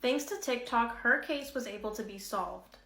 Thanks to TikTok, her case was able to be solved.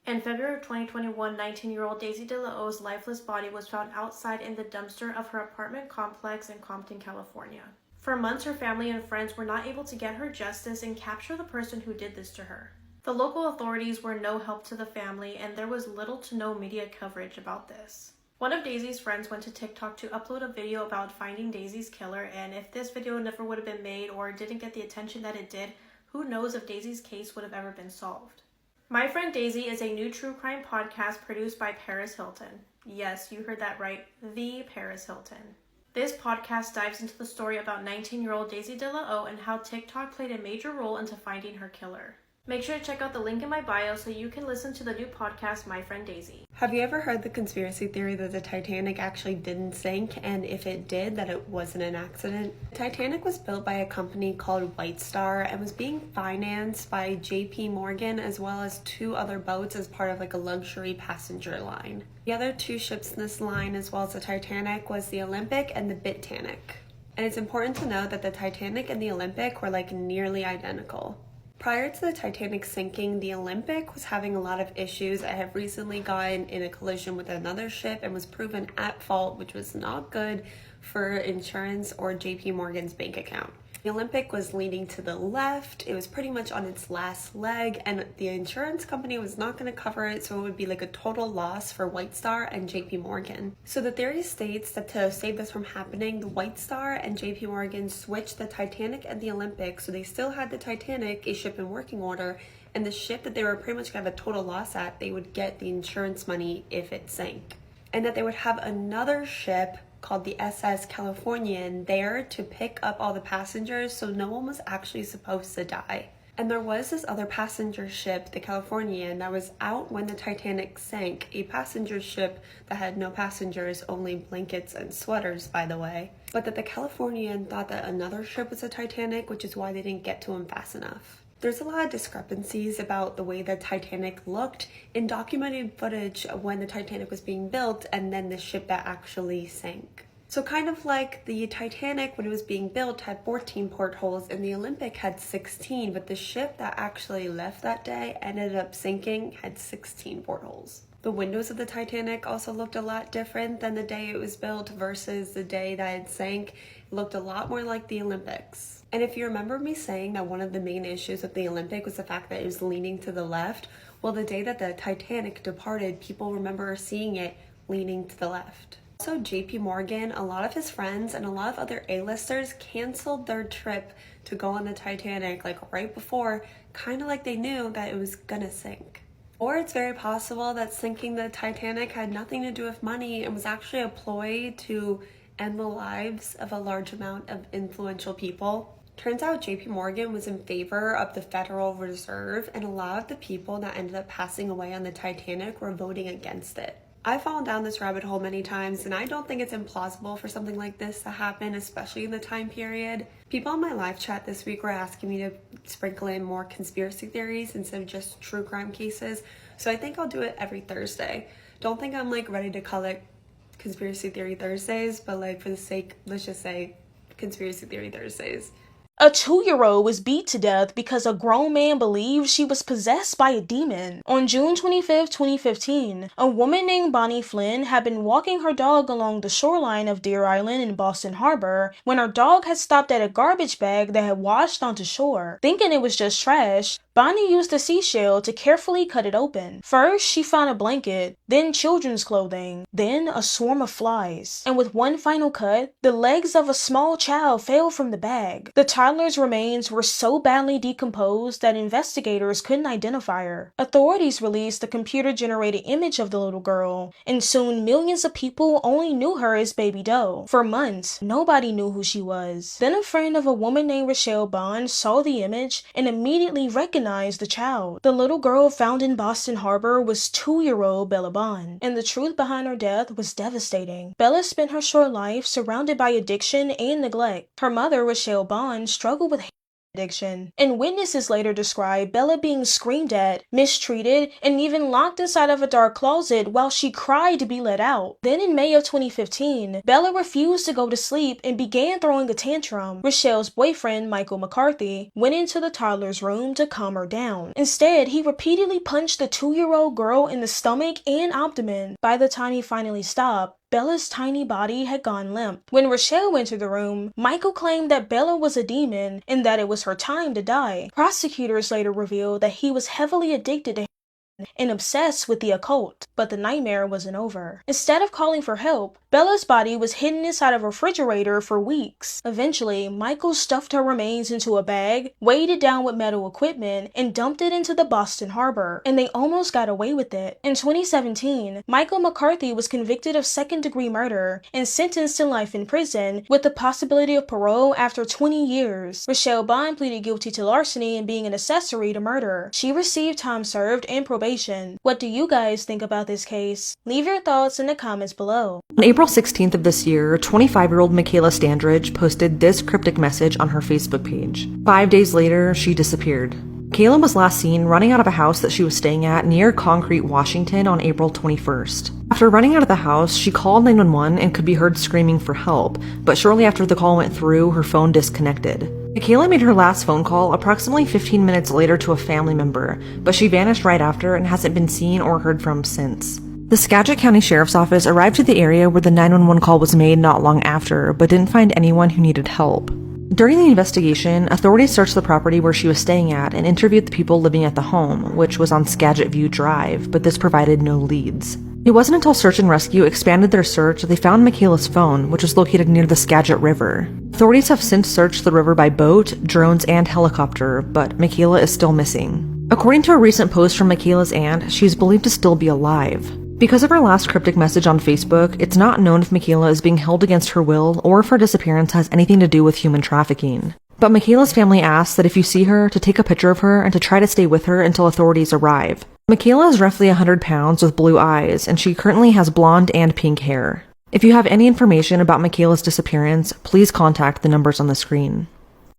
In February of 2021, 19-year-old Daisy DeLaO's lifeless body was found outside in the dumpster of her apartment complex in Compton, California. For months, her family and friends were not able to get her justice and capture the person who did this to her. The local authorities were no help to the family, and there was little to no media coverage about this. One of Daisy's friends went to TikTok to upload a video about finding Daisy's killer, and if this video never would have been made or didn't get the attention that it did, who knows if Daisy's case would have ever been solved. My Friend Daisy is a new true crime podcast produced by Paris Hilton. Yes, you heard that right, the Paris Hilton. This podcast dives into the story about 19-year-old Daisy DeLaO and how TikTok played a major role into finding her killer. Make sure to check out the link in my bio so you can listen to the new podcast, My Friend Daisy. Have you ever heard the conspiracy theory that the Titanic actually didn't sink, and if it did, that it wasn't an accident? The Titanic was built by a company called White Star and was being financed by JP Morgan as well as two other boats as part of a luxury passenger line. The other two ships in this line, as well as the Titanic, was the Olympic and the Britannic. And it's important to note that the Titanic and the Olympic were nearly identical. Prior to the Titanic sinking, the Olympic was having a lot of issues. It had recently gotten in a collision with another ship and was proven at fault, which was not good for insurance or JP Morgan's bank account. The Olympic was leaning to the left. It was pretty much on its last leg, and the insurance company was not going to cover it, so it would be a total loss for White Star and JP Morgan. So the theory states that to save this from happening, the White Star and JP Morgan switched the Titanic and the Olympic, so they still had the Titanic, a ship in working order, and the ship that they were pretty much going to have a total loss at, they would get the insurance money if it sank. And that they would have another ship called the SS Californian there to pick up all the passengers, so no one was actually supposed to die. And there was this other passenger ship, the Californian, that was out when the Titanic sank, a passenger ship that had no passengers, only blankets and sweaters, by the way. But that the Californian thought that another ship was the Titanic, which is why they didn't get to him fast enough. There's a lot of discrepancies about the way the Titanic looked in documented footage of when the Titanic was being built and then the ship that actually sank. So kind of like the Titanic when it was being built had 14 portholes and the Olympic had 16, but the ship that actually left that day ended up sinking had 16 portholes. The windows of the Titanic also looked a lot different than the day it was built versus the day that it sank. It looked a lot more like the Olympics. And if you remember me saying that one of the main issues with the Olympic was the fact that it was leaning to the left, well, the day that the Titanic departed, people remember seeing it leaning to the left. Also, JP Morgan, a lot of his friends, and a lot of other A-listers canceled their trip to go on the Titanic right before, kind of like they knew that it was gonna sink. Or it's very possible that sinking the Titanic had nothing to do with money and was actually a ploy to end the lives of a large amount of influential people. Turns out JP Morgan was in favor of the Federal Reserve, and a lot of the people that ended up passing away on the Titanic were voting against it. I've fallen down this rabbit hole many times, and I don't think it's implausible for something like this to happen, especially in the time period. People in my live chat this week were asking me to sprinkle in more conspiracy theories instead of just true crime cases, so I think I'll do it every Thursday. Don't think I'm ready to call it Conspiracy Theory Thursdays, but for the sake, let's just say Conspiracy Theory Thursdays. A 2-year-old was beat to death because a grown man believed she was possessed by a demon. On June 25, 2015, a woman named Bonnie Flynn had been walking her dog along the shoreline of Deer Island in Boston Harbor when her dog had stopped at a garbage bag that had washed onto shore. Thinking it was just trash, Bonnie used a seashell to carefully cut it open. First, she found a blanket, then children's clothing, then a swarm of flies. And with one final cut, the legs of a small child fell from the bag. The toddler's remains were so badly decomposed that investigators couldn't identify her. Authorities released a computer-generated image of the little girl, and soon millions of people only knew her as Baby Doe. For months, nobody knew who she was. Then a friend of a woman named Rochelle Bond saw the image and immediately recognized the child. The little girl found in Boston Harbor was 2-year-old Bella Bond, and the truth behind her death was devastating. Bella spent her short life surrounded by addiction and neglect. Her mother, Rochelle Bond, struggled with addiction, and witnesses later described Bella being screamed at, mistreated, and even locked inside of a dark closet while she cried to be let out. Then in May of 2015, Bella refused to go to sleep and began throwing a tantrum. Rochelle's boyfriend, Michael McCarthy, went into the toddler's room to calm her down. Instead, he repeatedly punched the 2-year-old girl in the stomach and abdomen. By the time he finally stopped, Bella's tiny body had gone limp. When Rochelle entered the room, Michael claimed that Bella was a demon and that it was her time to die. Prosecutors later revealed that he was heavily addicted to and obsessed with the occult, but the nightmare wasn't over. Instead of calling for help, Bella's body was hidden inside a refrigerator for weeks. Eventually, Michael stuffed her remains into a bag, weighed it down with metal equipment, and dumped it into the Boston Harbor, and they almost got away with it. In 2017, Michael McCarthy was convicted of second-degree murder and sentenced to life in prison with the possibility of parole after 20 years. Rochelle Bond pleaded guilty to larceny and being an accessory to murder. She received time served and probation. What do you guys think about this case? Leave your thoughts in the comments below. On April 16th of this year, 25-year-old Michaela Standridge posted this cryptic message on her Facebook page. 5 days later, she disappeared. Michaela was last seen running out of a house that she was staying at near Concrete, Washington on April 21st. After running out of the house, she called 911 and could be heard screaming for help, but shortly after the call went through, her phone disconnected. Michaela made her last phone call approximately 15 minutes later to a family member, but she vanished right after and hasn't been seen or heard from since. The Skagit County Sheriff's Office arrived to the area where the 911 call was made not long after, but didn't find anyone who needed help. During the investigation, authorities searched the property where she was staying at and interviewed the people living at the home, which was on Skagit View Drive, but this provided no leads. It wasn't until Search and Rescue expanded their search that they found Michaela's phone, which was located near the Skagit River. Authorities have since searched the river by boat, drones, and helicopter, but Michaela is still missing. According to a recent post from Michaela's aunt, she is believed to still be alive. Because of her last cryptic message on Facebook, it's not known if Michaela is being held against her will or if her disappearance has anything to do with human trafficking. But Michaela's family asks that if you see her, to take a picture of her and to try to stay with her until authorities arrive. Michaela is roughly 100 pounds with blue eyes, and she currently has blonde and pink hair. If you have any information about Michaela's disappearance, please contact the numbers on the screen.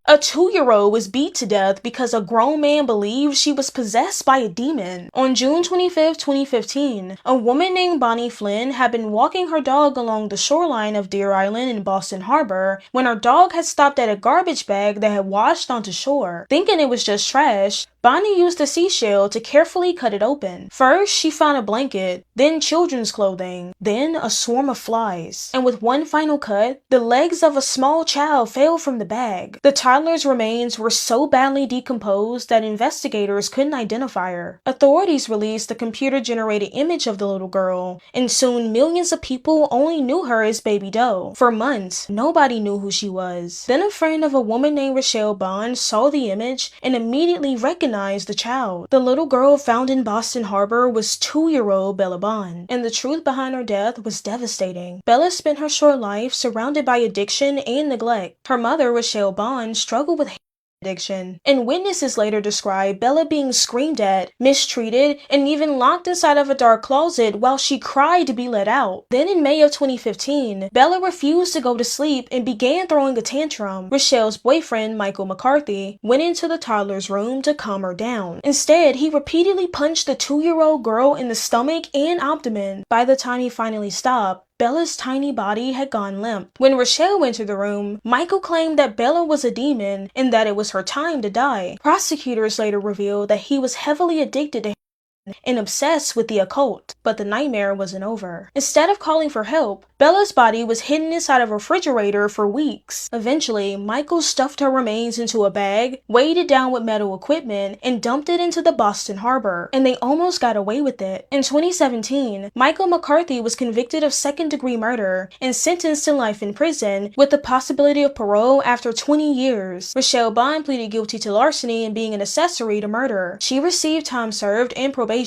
A 2-year-old was beat to death because a grown man believed she was possessed by a demon. On June 25, 2015, a woman named Bonnie Flynn had been walking her dog along the shoreline of Deer Island in Boston Harbor when her dog had stopped at a garbage bag that had washed onto shore. Thinking it was just trash, Bonnie used a seashell to carefully cut it open. First, she found a blanket, then children's clothing, then a swarm of flies. And with one final cut, the legs of a small child fell from the bag. The toddler's remains were so badly decomposed that investigators couldn't identify her. Authorities released a computer-generated image of the little girl, and soon millions of people only knew her as Baby Doe. For months, nobody knew who she was. Then a friend of a woman named Rochelle Bond saw the image and immediately recognized the child. The little girl found in Boston Harbor was 2-year-old Bella Bond, and the truth behind her death was devastating. Bella spent her short life surrounded by addiction and neglect. Her mother, Rochelle Bond, struggled with addiction, and witnesses later described Bella being screamed at, mistreated, and even locked inside of a dark closet while she cried to be let out. Then in May of 2015, Bella refused to go to sleep and began throwing a tantrum. Rochelle's boyfriend, Michael McCarthy, went into the toddler's room to calm her down. Instead, he repeatedly punched the 2-year-old girl in the stomach and abdomen. By the time he finally stopped, Bella's tiny body had gone limp. When Rochelle entered the room, Michael claimed that Bella was a demon and that it was her time to die. Prosecutors later revealed that he was heavily addicted to and obsessed with the occult, but the nightmare wasn't over. Instead of calling for help, Bella's body was hidden inside a refrigerator for weeks. Eventually, Michael stuffed her remains into a bag, weighed it down with metal equipment, and dumped it into the Boston Harbor, and they almost got away with it. In 2017, Michael McCarthy was convicted of second-degree murder and sentenced to life in prison with the possibility of parole after 20 years. Rochelle Bond pleaded guilty to larceny and being an accessory to murder. She received time served and probation.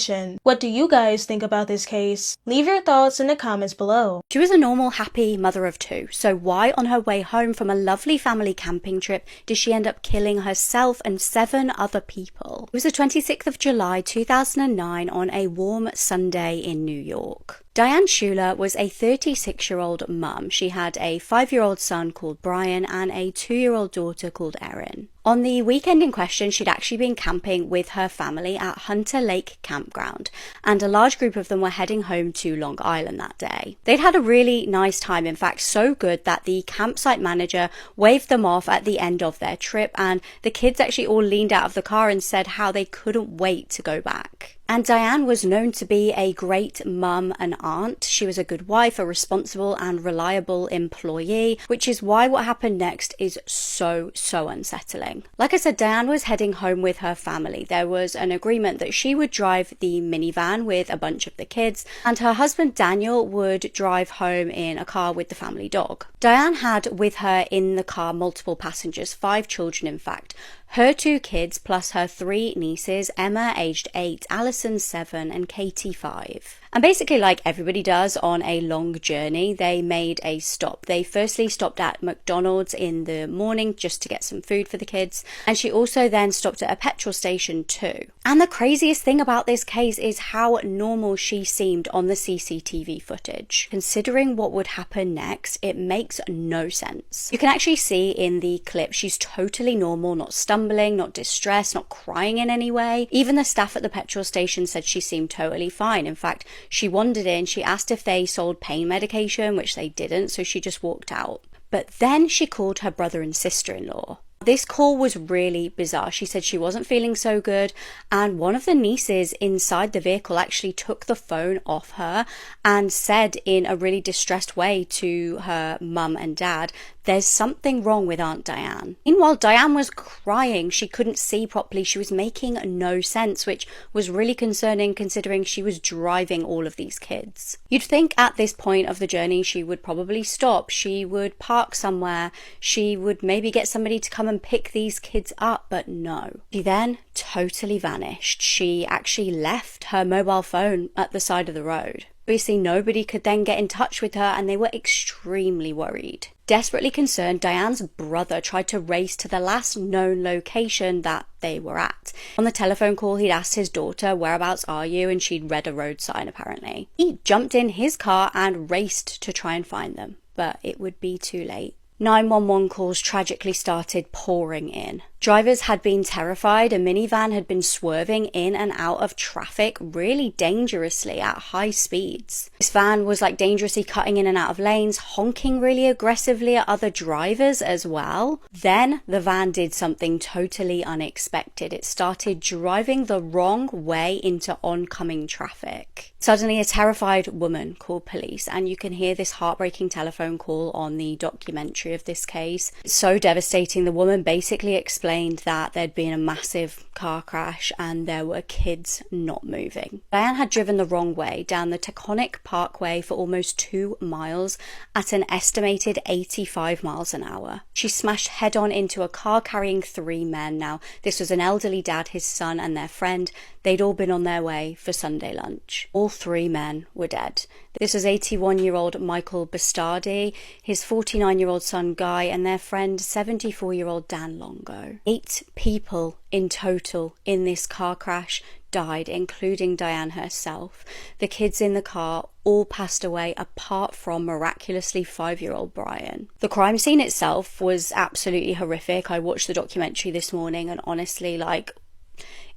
What do you guys think about this case? Leave your thoughts in the comments below. She was a normal, happy mother of 2, so why on her way home from a lovely family camping trip did she end up killing herself and 7 other people? It was the 26th of July 2009 on a warm Sunday in New York. Diane Schuler was a 36-year-old mum. She had a 5-year-old son called Brian and a 2-year-old daughter called Erin. On the weekend in question, she'd actually been camping with her family at Hunter Lake Campground, and a large group of them were heading home to Long Island that day. They'd had a really nice time, in fact, so good that the campsite manager waved them off at the end of their trip, and the kids actually all leaned out of the car and said how they couldn't wait to go back. And Diane was known to be a great mum and aunt. She was a good wife, a responsible and reliable employee, which is why what happened next is so unsettling. Like I said, Diane was heading home with her family. There was an agreement that she would drive the minivan with a bunch of the kids, and her husband Daniel would drive home in a car with the family dog. Diane had with her in the car multiple passengers, 5 children in fact. Her 2 kids plus her 3 nieces, Emma aged 8, Allison 7 and Katie 5. And basically, like everybody does on a long journey, they made a stop. They firstly stopped at McDonald's in the morning just to get some food for the kids, and she also then stopped at a petrol station too. And the craziest thing about this case is how normal she seemed on the CCTV footage. Considering what would happen next, it makes no sense. You can actually see in the clip she's totally normal, not stumbling, not distressed, not crying in any way. Even the staff at the petrol station said she seemed totally fine. In fact, she wandered in, she asked if they sold pain medication, which they didn't, so she just walked out. But then she called her brother and sister-in-law. This call was really bizarre. She said she wasn't feeling so good, and one of the nieces inside the vehicle actually took the phone off her and said in a really distressed way to her mum and dad, "There's something wrong with Aunt Diane." Meanwhile, Diane was crying. She couldn't see properly. She was making no sense, which was really concerning considering she was driving all of these kids. You'd think at this point of the journey she would probably stop. She would park somewhere. She would maybe get somebody to come and pick these kids up, but no. She then totally vanished. She actually left her mobile phone at the side of the road. Obviously, nobody could then get in touch with her, and they were extremely worried. Desperately concerned, Diane's brother tried to race to the last known location that they were at. On the telephone call, he'd asked his daughter, "Whereabouts are you?" and she'd read a road sign apparently. He jumped in his car and raced to try and find them, but it would be too late. 911 calls tragically started pouring in. Drivers had been terrified. A minivan had been swerving in and out of traffic really dangerously at high speeds. This van was like dangerously cutting in and out of lanes, honking really aggressively at other drivers as well. Then the van did something totally unexpected. It started driving the wrong way into oncoming traffic. Suddenly, a terrified woman called police, and you can hear this heartbreaking telephone call on the documentary of this case. It's so devastating. The woman basically explained that there'd been a massive car crash and there were kids not moving. Diane had driven the wrong way down the Taconic Parkway for almost 2 miles at an estimated 85 miles an hour. She smashed head-on into a car carrying 3 men. Now, this was an elderly dad, his son, and their friend. They'd all been on their way for Sunday lunch. All 3 men were dead. This was 81-year-old Michael Bastardi, his 49-year-old son Guy, and their friend 74-year-old Dan Longo. 8 people in total in this car crash died, including Diane herself. The kids in the car all passed away apart from miraculously 5-year-old Brian. The crime scene itself was absolutely horrific. I watched the documentary this morning and honestly,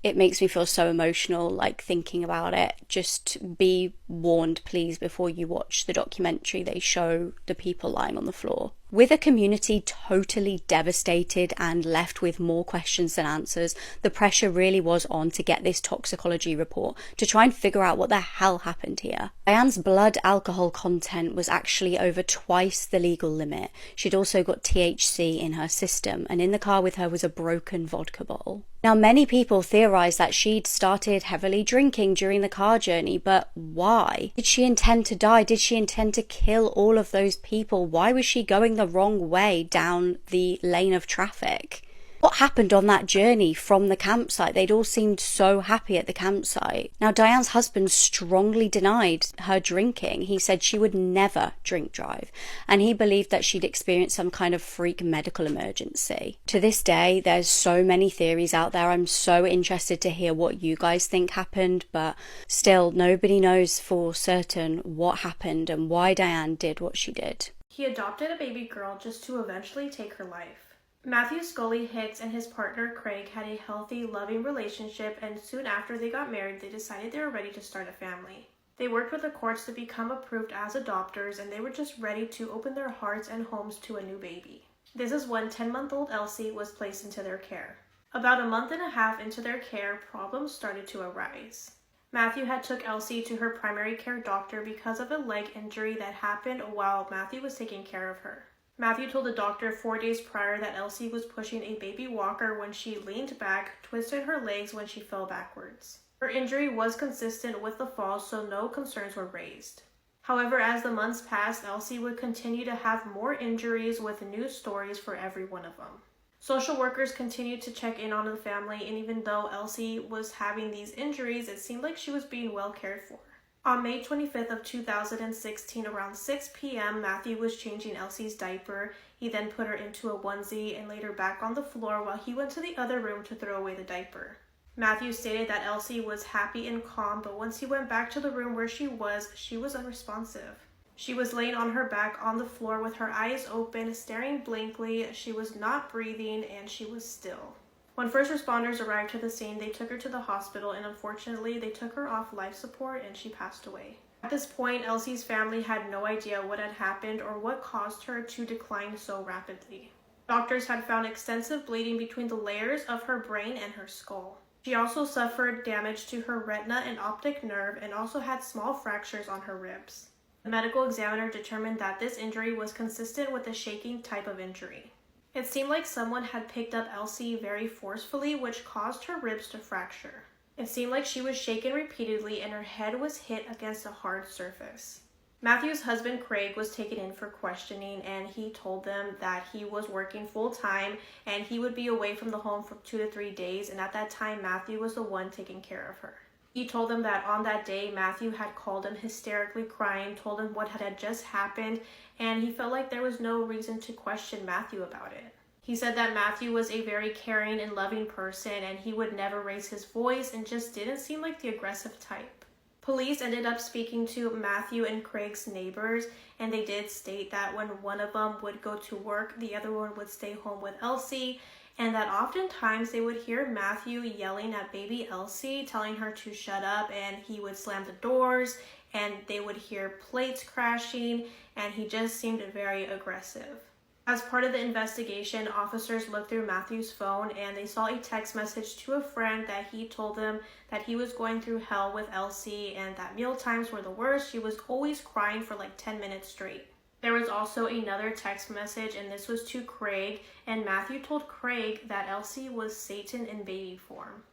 it makes me feel so emotional, thinking about it. Just be warned, please, before you watch the documentary. They show the people lying on the floor. With a community totally devastated and left with more questions than answers, the pressure really was on to get this toxicology report to try and figure out what the hell happened here. Diane's blood alcohol content was actually over twice the legal limit. She'd also got THC in her system, and in the car with her was a broken vodka bottle. Now, many people theorized that she'd started heavily drinking during the car journey, but why? Did she intend to die? Did she intend to kill all of those people? Why was she going the wrong way down the lane of traffic? What happened on that journey from the campsite? They'd all seemed so happy at the campsite. Now, Diane's husband strongly denied her drinking. He said she would never drink drive, and he believed that she'd experienced some kind of freak medical emergency. To this day, there's so many theories out there. I'm so interested to hear what you guys think happened, but still, nobody knows for certain what happened and why Diane did what she did. He adopted a baby girl just to eventually take her life. Matthew Scully Hicks and his partner Craig had a healthy, loving relationship, and soon after they got married, they decided they were ready to start a family. They worked with the courts to become approved as adopters, and they were just ready to open their hearts and homes to a new baby. This is when 10-month-old Elsie was placed into their care. About a month and a half into their care, problems started to arise. Matthew had took Elsie to her primary care doctor because of a leg injury that happened while Matthew was taking care of her. Matthew told the doctor 4 days prior that Elsie was pushing a baby walker when she leaned back, twisted her legs when she fell backwards. Her injury was consistent with the fall, so no concerns were raised. However, as the months passed, Elsie would continue to have more injuries with new stories for every one of them. Social workers continued to check in on the family, and even though Elsie was having these injuries, it seemed like she was being well cared for. On May 25th of 2016, around 6 p.m., Matthew was changing Elsie's diaper. He then put her into a onesie and laid her back on the floor while he went to the other room to throw away the diaper. Matthew stated that Elsie was happy and calm, but once he went back to the room where she was unresponsive. She was laying on her back on the floor with her eyes open, staring blankly. She was not breathing, and she was still. When first responders arrived to the scene, they took her to the hospital, and unfortunately, they took her off life support and she passed away. At this point, Elsie's family had no idea what had happened or what caused her to decline so rapidly. Doctors had found extensive bleeding between the layers of her brain and her skull. She also suffered damage to her retina and optic nerve and also had small fractures on her ribs. The medical examiner determined that this injury was consistent with a shaking type of injury. It seemed like someone had picked up Elsie very forcefully, which caused her ribs to fracture. It seemed like she was shaken repeatedly and her head was hit against a hard surface. Matthew's husband Craig was taken in for questioning, and he told them that he was working full-time and he would be away from the home for 2 to 3 days, and at that time Matthew was the one taking care of her. He told them that on that day, Matthew had called him hysterically crying, told him what had just happened, and he felt like there was no reason to question Matthew about it. He said that Matthew was a very caring and loving person, and he would never raise his voice and just didn't seem like the aggressive type. Police ended up speaking to Matthew and Craig's neighbors, and they did state that when one of them would go to work, the other one would stay home with Elsie, and that oftentimes they would hear Matthew yelling at baby Elsie, telling her to shut up, and he would slam the doors, and they would hear plates crashing, and he just seemed very aggressive. As part of the investigation, officers looked through Matthew's phone, and they saw a text message to a friend that he told them that he was going through hell with Elsie, and that meal times were the worst. She was always crying for like 10 minutes straight. There was also another text message, and this was to Craig, and Matthew told Craig that Elsie was Satan in baby form.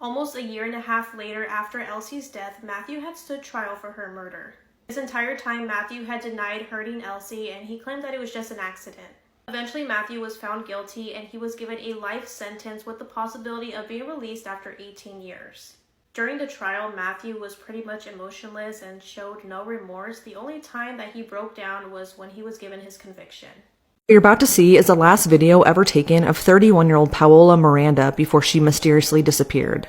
Almost a year and a half later, after Elsie's death, Matthew had stood trial for her murder. This entire time, Matthew had denied hurting Elsie, and he claimed that it was just an accident. Eventually, Matthew was found guilty, and he was given a life sentence with the possibility of being released after 18 years. During the trial, Matthew was pretty much emotionless and showed no remorse. The only time that he broke down was when he was given his conviction. What you're about to see is the last video ever taken of 31-year-old Paola Miranda before she mysteriously disappeared.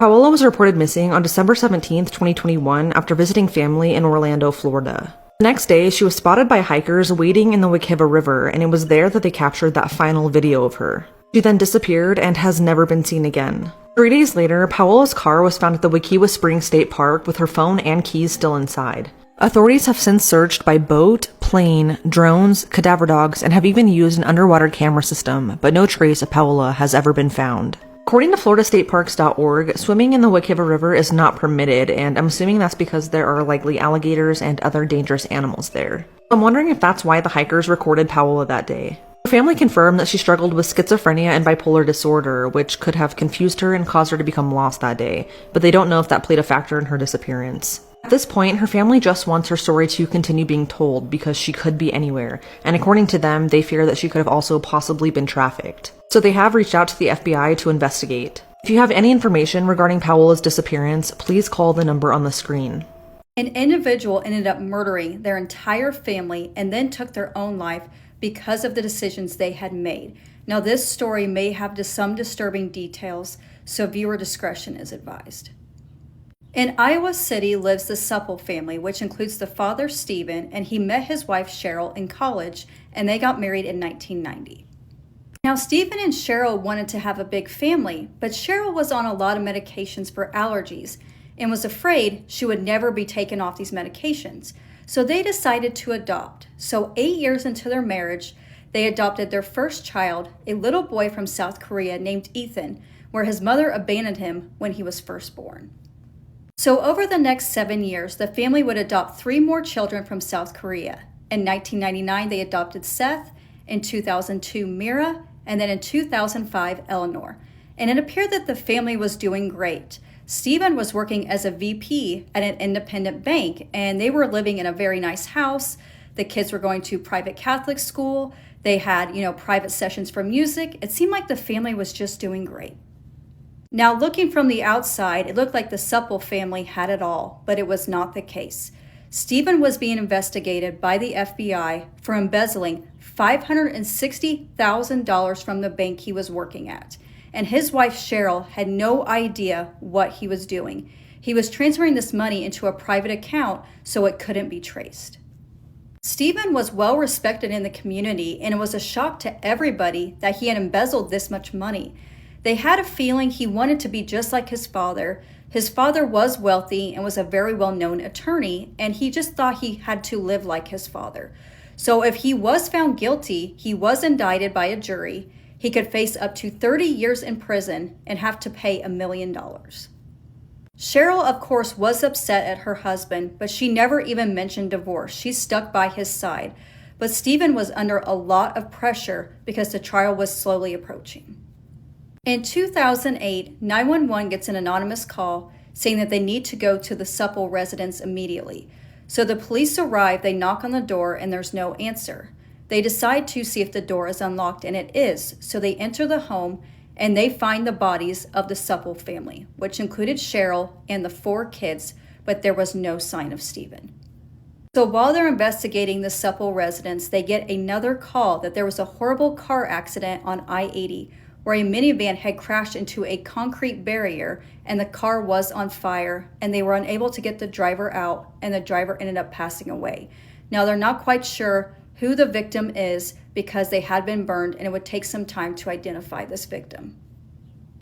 Paola was reported missing on December 17, 2021 after visiting family in Orlando, Florida. The next day, she was spotted by hikers wading in the Wikiva River, and it was there that they captured that final video of her. She then disappeared and has never been seen again. 3 days later, Paola's car was found at the Wikiwa Springs State Park with her phone and keys still inside. Authorities have since searched by boat, plane, drones, cadaver dogs, and have even used an underwater camera system, but no trace of Paola has ever been found. According to FloridaStateParks.org, swimming in the Wikiva River is not permitted, and I'm assuming that's because there are likely alligators and other dangerous animals there. I'm wondering if that's why the hikers recorded Paola that day. Her family confirmed that she struggled with schizophrenia and bipolar disorder, which could have confused her and caused her to become lost that day, but they don't know if that played a factor in her disappearance. At this point, her family just wants her story to continue being told because she could be anywhere, and according to them, they fear that she could have also possibly been trafficked. So they have reached out to the FBI to investigate. If you have any information regarding Paola's disappearance, please call the number on the screen. An individual ended up murdering their entire family and then took their own life because of the decisions they had made. Now, this story may have some disturbing details, so viewer discretion is advised. In Iowa City lives the Supple family, which includes the father, Stephen, and he met his wife, Cheryl, in college, and they got married in 1990. Now, Stephen and Cheryl wanted to have a big family, but Cheryl was on a lot of medications for allergies and was afraid she would never be taken off these medications. So they decided to adopt. So 8 years into their marriage, they adopted their first child, a little boy from South Korea named Ethan, where his mother abandoned him when he was first born. So over the next 7 years, the family would adopt 3 more children from South Korea. In 1999, they adopted Seth, in 2002, Mira, and then in 2005, Eleanor. And it appeared that the family was doing great. Stephen was working as a VP at an independent bank, and they were living in a very nice house. The kids were going to private Catholic school. They had, private sessions for music. It seemed like the family was just doing great. Now, looking from the outside, it looked like the Supple family had it all, but it was not the case. Stephen was being investigated by the FBI for embezzling $560,000 from the bank he was working at. And his wife, Cheryl, had no idea what he was doing. He was transferring this money into a private account so it couldn't be traced. Stephen was well respected in the community, and it was a shock to everybody that he had embezzled this much money. They had a feeling he wanted to be just like his father. His father was wealthy and was a very well-known attorney, and he just thought he had to live like his father. So if he was found guilty, he was indicted by a jury. He could face up to 30 years in prison and have to pay $1 million. Cheryl, of course, was upset at her husband, but she never even mentioned divorce. She stuck by his side. But Stephen was under a lot of pressure because the trial was slowly approaching. In 2008, 911 gets an anonymous call saying that they need to go to the Supple residence immediately. So the police arrive, they knock on the door, and there's no answer. They decide to see if the door is unlocked, and it is. So they enter the home, and they find the bodies of the Supple family, which included Cheryl and the 4 kids, but there was no sign of Stephen. So while they're investigating the Supple residence, they get another call that there was a horrible car accident on I-80, where a minivan had crashed into a concrete barrier and the car was on fire, and they were unable to get the driver out, and the driver ended up passing away. Now, they're not quite sure who the victim is because they had been burned, and it would take some time to identify this victim.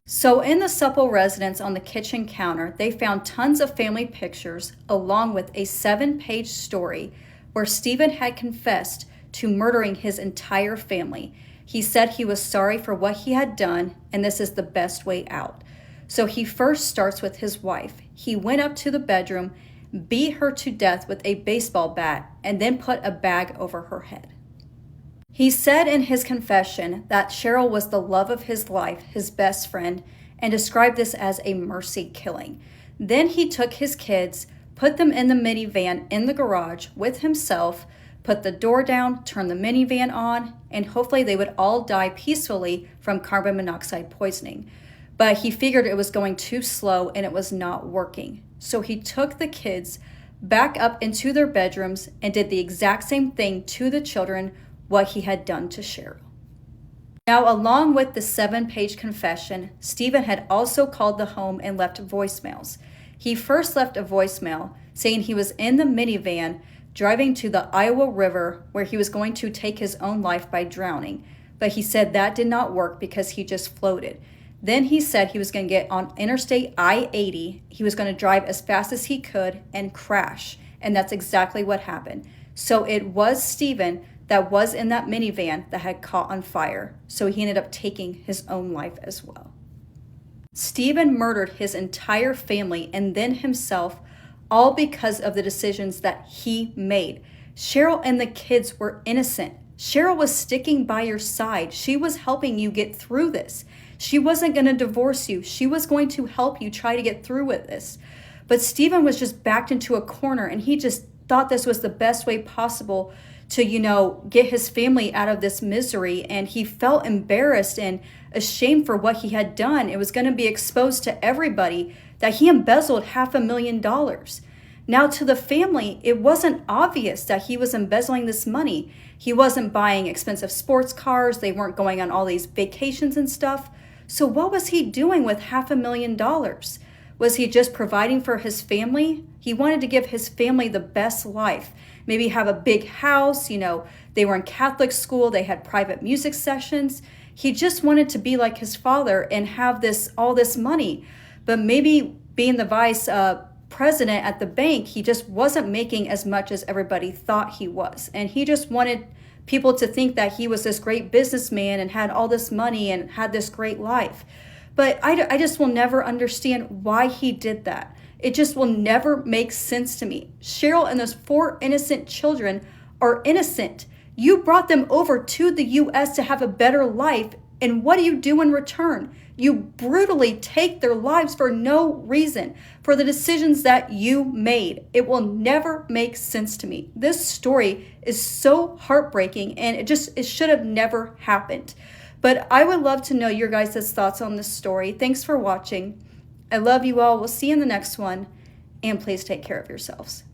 So in the Supple residence, on the kitchen counter, they found tons of family pictures along with a 7-page story where Stephen had confessed to murdering his entire family. He said he was sorry for what he had done, and this is the best way out. So he first starts with his wife. He went up to the bedroom, beat her to death with a baseball bat, and then put a bag over her head. He said in his confession that Cheryl was the love of his life, his best friend, and described this as a mercy killing. Then he took his kids, put them in the minivan in the garage with himself, put the door down, turn the minivan on, and hopefully they would all die peacefully from carbon monoxide poisoning. But he figured it was going too slow and it was not working. So he took the kids back up into their bedrooms and did the exact same thing to the children what he had done to Cheryl. Now, along with the 7-page confession, Stephen had also called the home and left voicemails. He first left a voicemail saying he was in the minivan driving to the Iowa River where he was going to take his own life by drowning, but he said that did not work because he just floated. Then he said he was going to get on Interstate I-80, he was going to drive as fast as he could and crash, and that's exactly what happened. So it was Stephen that was in that minivan that had caught on fire, so he ended up taking his own life as well. Stephen murdered his entire family and then himself, all because of the decisions that he made. Cheryl and the kids were innocent. Cheryl was sticking by your side. She was helping you get through this. She wasn't going to divorce you. She was going to help you try to get through with this. But Stephen was just backed into a corner, and he just thought this was the best way possible to, get his family out of this misery. And he felt embarrassed and ashamed for what he had done. It was going to be exposed to everybody that he embezzled $500,000. Now, to the family, it wasn't obvious that he was embezzling this money. He wasn't buying expensive sports cars. They weren't going on all these vacations and stuff. So what was he doing with $500,000? Was he just providing for his family? He wanted to give his family the best life. Maybe have a big house. They were in Catholic school. They had private music sessions. He just wanted to be like his father and have all this money. But maybe being the vice president at the bank, he just wasn't making as much as everybody thought he was. And he just wanted people to think that he was this great businessman and had all this money and had this great life. But I just will never understand why he did that. It just will never make sense to me. Cheryl and those 4 innocent children are innocent. You brought them over to the U.S. to have a better life, and what do you do in return? You brutally take their lives for no reason, for the decisions that you made. It will never make sense to me. This story is so heartbreaking, and it should have never happened. But I would love to know your guys' thoughts on this story. Thanks for watching. I love you all. We'll see you in the next one. And please take care of yourselves.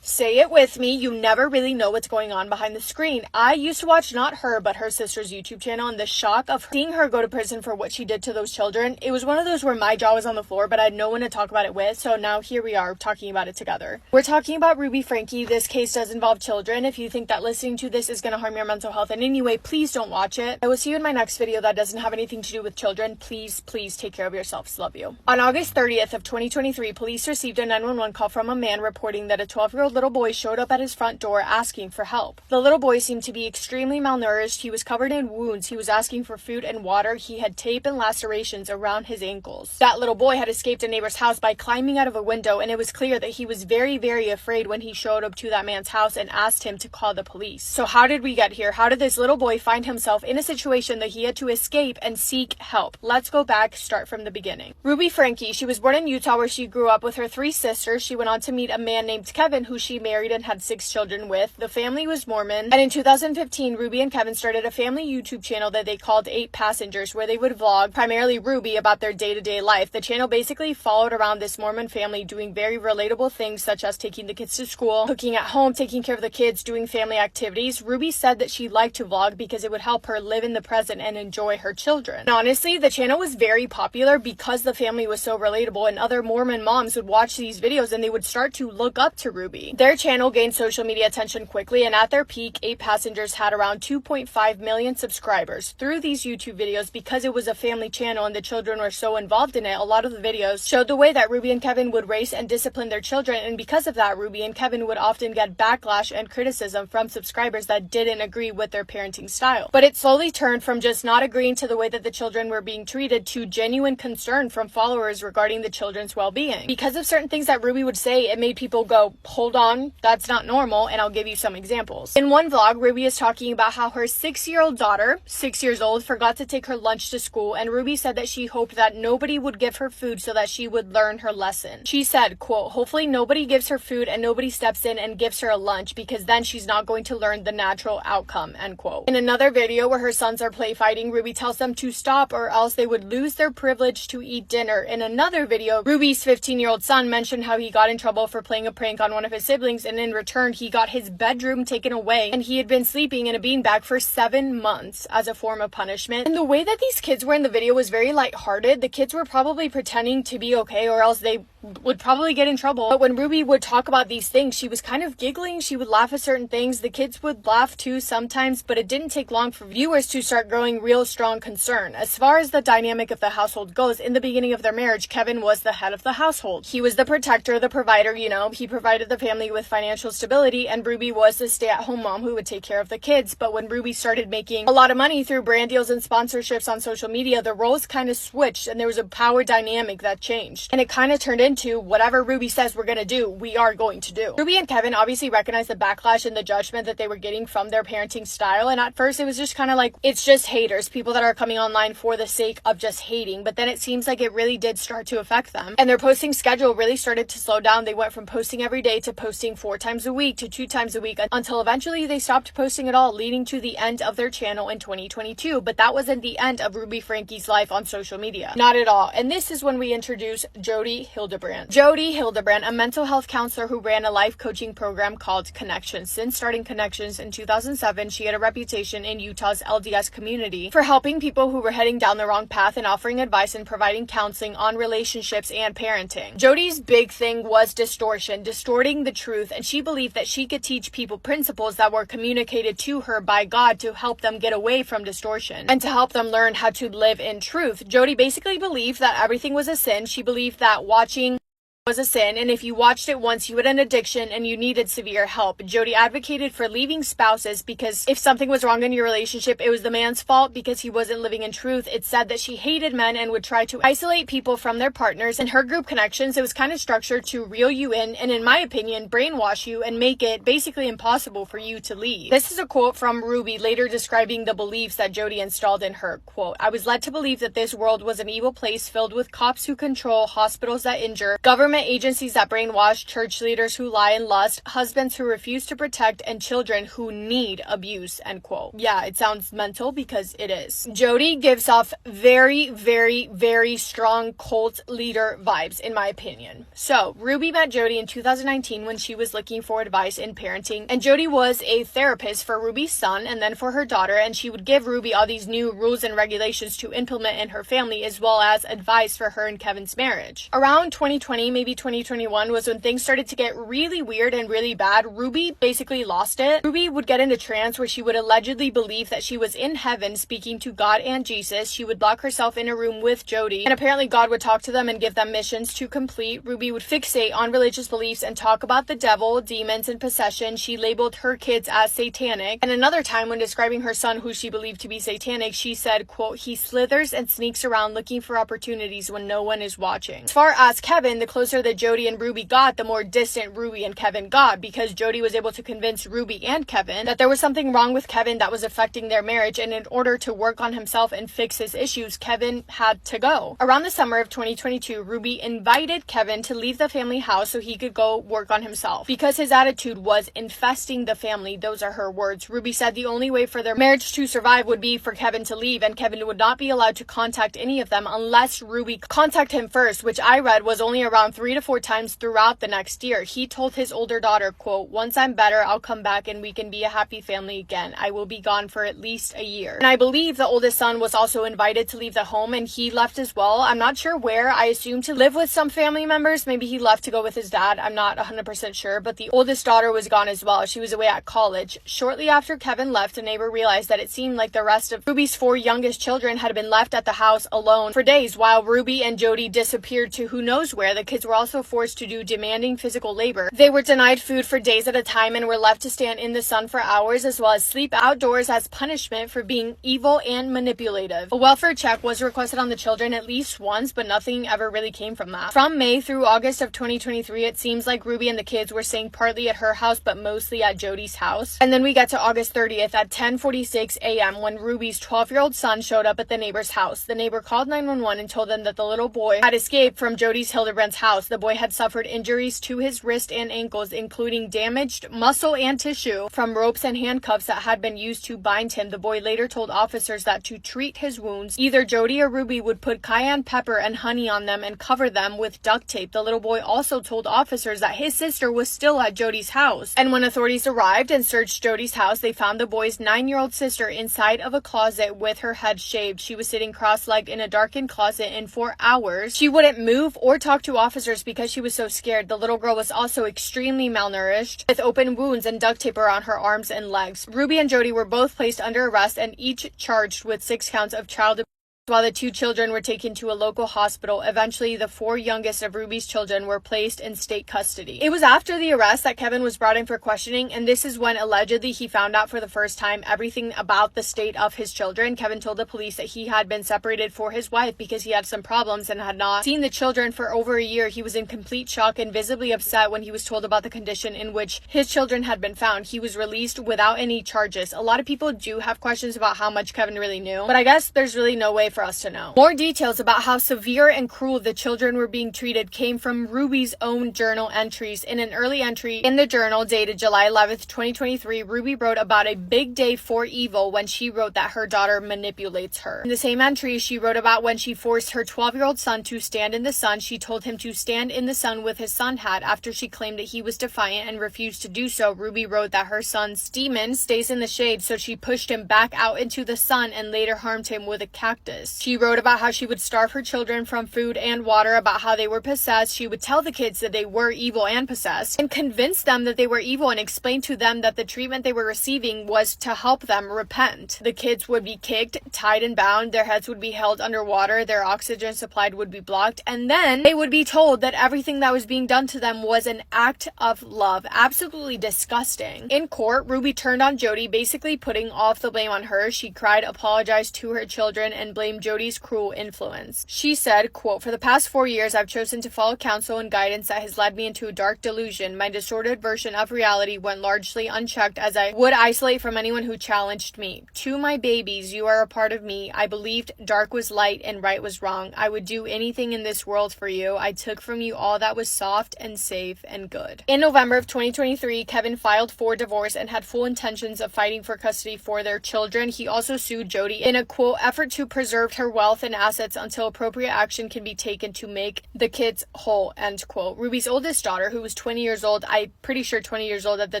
Say it with me, you never really know what's going on behind the screen. I used to watch not her, but her sister's YouTube channel, and the shock of seeing her go to prison for what she did to those children, it was one of those where my jaw was on the floor, but I had no one to talk about it with, so now here we are talking about it together. We're talking about Ruby Franke. This case does involve children. If you think that listening to this is going to harm your mental health in any way, please don't watch it. I will see you in my next video that doesn't have anything to do with children. Please take care of yourselves. Love you. On August 30th of 2023, police received a 911 call from a man reporting that a 12-year-old little boy showed up at his front door asking for help. The little boy seemed to be extremely malnourished. He was covered in wounds. He was asking for food and water. He had tape and lacerations around his ankles. That little boy had escaped a neighbor's house by climbing out of a window, and it was clear that he was very, very afraid when he showed up to that man's house and asked him to call the police. So how did we get here? How did this little boy find himself in a situation that he had to escape and seek help? Let's go back, start from the beginning. Ruby Franke, she was born in Utah where she grew up with her 3 sisters. She went on to meet a man named Kevin who she married and had 6 children with. The family was Mormon, and in 2015 Ruby and Kevin started a family YouTube channel that they called 8 Passengers, where they would vlog, primarily Ruby, about their day-to-day life. The channel basically followed around this Mormon family doing very relatable things such as taking the kids to school, cooking at home, taking care of the kids, doing family activities. Ruby said that she liked to vlog because it would help her live in the present and enjoy her children. And honestly, the channel was very popular because the family was so relatable, and other Mormon moms would watch these videos and they would start to look up to Ruby. Their channel gained social media attention quickly, and at their peak, 8 Passengers had around 2.5 million subscribers. Through these YouTube videos, because it was a family channel and the children were so involved in it, a lot of the videos showed the way that Ruby and Kevin would raise and discipline their children, and because of that, Ruby and Kevin would often get backlash and criticism from subscribers that didn't agree with their parenting style. But it slowly turned from just not agreeing to the way that the children were being treated to genuine concern from followers regarding the children's well-being. Because of certain things that Ruby would say, it made people go, hold on, that's not normal, and I'll give you some examples. In one vlog, Ruby is talking about how her 6-year-old daughter, 6 years old, forgot to take her lunch to school, and Ruby said that she hoped that nobody would give her food so that she would learn her lesson. She said, quote, hopefully nobody gives her food and nobody steps in and gives her a lunch because then she's not going to learn the natural outcome, end quote. In another video where her sons are play fighting, Ruby tells them to stop or else they would lose their privilege to eat dinner. In another video, Ruby's 15-year-old son mentioned how he got in trouble for playing a prank on one of his siblings, and in return he got his bedroom taken away and he had been sleeping in a beanbag for 7 months as a form of punishment. And the way that these kids were in the video was very lighthearted. The kids were probably pretending to be okay or else they would probably get in trouble. But when Ruby would talk about these things, she was kind of giggling. She would laugh at certain things. The kids would laugh too sometimes, but it didn't take long for viewers to start growing real strong concern. As far as the dynamic of the household goes, in the beginning of their marriage, Kevin was the head of the household. He was the protector, the provider, he provided the family with financial stability, and Ruby was the stay-at-home mom who would take care of the kids. But when Ruby started making a lot of money through brand deals and sponsorships on social media, the roles kind of switched and there was a power dynamic that changed. And it kind of turned into into whatever Ruby says we're gonna do, we are going to do. Ruby and Kevin obviously recognized the backlash and the judgment that they were getting from their parenting style, and at first it was just kind of like, it's just haters, people that are coming online for the sake of just hating, but then it seems like it really did start to affect them, and their posting schedule really started to slow down. They went from posting every day to posting 4 times a week to 2 times a week, until eventually they stopped posting at all, leading to the end of their channel in 2022. But that wasn't the end of Ruby Frankie's life on social media, not at all. And this is when we introduce Jody Hildebrand. Jody Hildebrand, a mental health counselor who ran a life coaching program called Connections. Since starting Connections in 2007, she had a reputation in Utah's LDS community for helping people who were heading down the wrong path and offering advice and providing counseling on relationships and parenting. Jody's big thing was distortion, distorting the truth, and she believed that she could teach people principles that were communicated to her by God to help them get away from distortion and to help them learn how to live in truth. Jody basically believed that everything was a sin. She believed that watching was a sin, and if you watched it once, you had an addiction and you needed severe help. Jody advocated for leaving spouses because if something was wrong in your relationship, it was the man's fault because he wasn't living in truth. It said that she hated men and would try to isolate people from their partners. In her group Connections, it was kind of structured to reel you in my opinion, brainwash you and make it basically impossible for you to leave. This is a quote from Ruby later describing the beliefs that Jody installed in her. Quote, "I was led to believe that this world was an evil place filled with cops who control, hospitals that injure, government agencies that brainwash, church leaders who lie and lust, husbands who refuse to protect, and children who need abuse," end quote. Yeah, it sounds mental because it is. Jody gives off very, very, very strong cult leader vibes, in my opinion. So, Ruby met Jody in 2019 when she was looking for advice in parenting, and Jody was a therapist for Ruby's son and then for her daughter, and she would give Ruby all these new rules and regulations to implement in her family, as well as advice for her and Kevin's marriage. Around 2020, maybe 2021 was when things started to get really weird and really bad. Ruby basically lost it. Ruby would get into trance where she would allegedly believe that she was in heaven speaking to God and Jesus. She would lock herself in a room with Jody, and apparently God would talk to them and give them missions to complete. Ruby would fixate on religious beliefs and talk about the devil, demons, and possession. She labeled her kids as satanic, and another time when describing her son, who she believed to be satanic, she said, quote, "He slithers and sneaks around looking for opportunities when no one is watching." As far as Kevin, the closer that Jody and Ruby got, the more distant Ruby and Kevin got, because Jody was able to convince Ruby and Kevin that there was something wrong with Kevin that was affecting their marriage, and in order to work on himself and fix his issues, Kevin had to go. Around the summer of 2022, Ruby invited Kevin to leave the family house so he could go work on himself because his attitude was infesting the family. Those are her words. Ruby said the only way for their marriage to survive would be for Kevin to leave, and Kevin would not be allowed to contact any of them unless Ruby contacted him first, which I read was only around 3 to 4 times throughout the next year. He told his older daughter, quote, "Once I'm better, I'll come back and we can be a happy family again. I will be gone for at least a year." And I believe the oldest son was also invited to leave the home, and he left as well. I'm not sure where. I assume to live with some family members. Maybe he left to go with his dad. I'm not 100% sure, but the oldest daughter was gone as well. She was away at college. Shortly after Kevin left, a neighbor realized that it seemed like the rest of Ruby's 4 youngest children had been left at the house alone for days while Ruby and Jody disappeared to who knows where. The kids were also forced to do demanding physical labor. They were denied food for days at a time and were left to stand in the sun for hours, as well as sleep outdoors as punishment for being evil and manipulative. A welfare check was requested on the children at least once, but nothing ever really came from that. From May through August of 2023, it seems like Ruby and the kids were staying partly at her house, but mostly at Jody's house. And then we get to August 30th at 10:46 a.m. when Ruby's 12-year-old son showed up at the neighbor's house. The neighbor called 911 and told them that the little boy had escaped from Jody's Hildebrand's house. The boy had suffered injuries to his wrist and ankles, including damaged muscle and tissue from ropes and handcuffs that had been used to bind him. The boy later told officers that to treat his wounds, either Jody or Ruby would put cayenne pepper and honey on them and cover them with duct tape. The little boy also told officers that his sister was still at Jody's house. And when authorities arrived and searched Jody's house, they found the boy's 9-year-old sister inside of a closet with her head shaved. She was sitting cross-legged in a darkened closet, and for hours she wouldn't move or talk to officers because she was so scared. The little girl was also extremely malnourished, with open wounds and duct tape around her arms and legs. Ruby and Jody were both placed under arrest and each charged with 6 counts of child abuse While the 2 children were taken to a local hospital, eventually the 4 youngest of Ruby's children were placed in state custody. It was after the arrest that Kevin was brought in for questioning, and this is when allegedly he found out for the first time everything about the state of his children. Kevin told the police that he had been separated for his wife because he had some problems and had not seen the children for over a year. He was in complete shock and visibly upset when he was told about the condition in which his children had been found. He was released without any charges. A lot of people do have questions about how much Kevin really knew, but I guess there's really no way for us to know. More details about how severe and cruel the children were being treated came from Ruby's own journal entries. In an early entry in the journal dated July 11th, 2023, Ruby wrote about a big day for evil when she wrote that her daughter manipulates her. In the same entry, she wrote about when she forced her 12-year-old son to stand in the sun. She told him to stand in the sun with his sun hat after she claimed that he was defiant and refused to do so. Ruby wrote that her son's demon stays in the shade, so she pushed him back out into the sun and later harmed him with a cactus. She wrote about how she would starve her children from food and water, about how they were possessed. She would tell the kids that they were evil and possessed and convince them that they were evil and explain to them that the treatment they were receiving was to help them repent. The kids would be kicked, tied and bound, their heads would be held underwater, their oxygen supply would be blocked, and then they would be told that everything that was being done to them was an act of love. Absolutely disgusting. In court, Ruby turned on Jody, basically putting all of the blame on her. She cried, apologized to her children, and blamed Jody's cruel influence. She said, quote, "For the past 4 years, I've chosen to follow counsel and guidance that has led me into a dark delusion. My distorted version of reality went largely unchecked as I would isolate from anyone who challenged me. To my babies, you are a part of me. I believed dark was light and right was wrong. I would do anything in this world for you. I took from you all that was soft and safe and good." In November of 2023, Kevin filed for divorce and had full intentions of fighting for custody for their children. He also sued Jody in a, quote, effort to preserve her wealth and assets until appropriate action can be taken to make the kids whole, end quote. Ruby's oldest daughter, who was 20 years old, I'm pretty sure 20 years old at the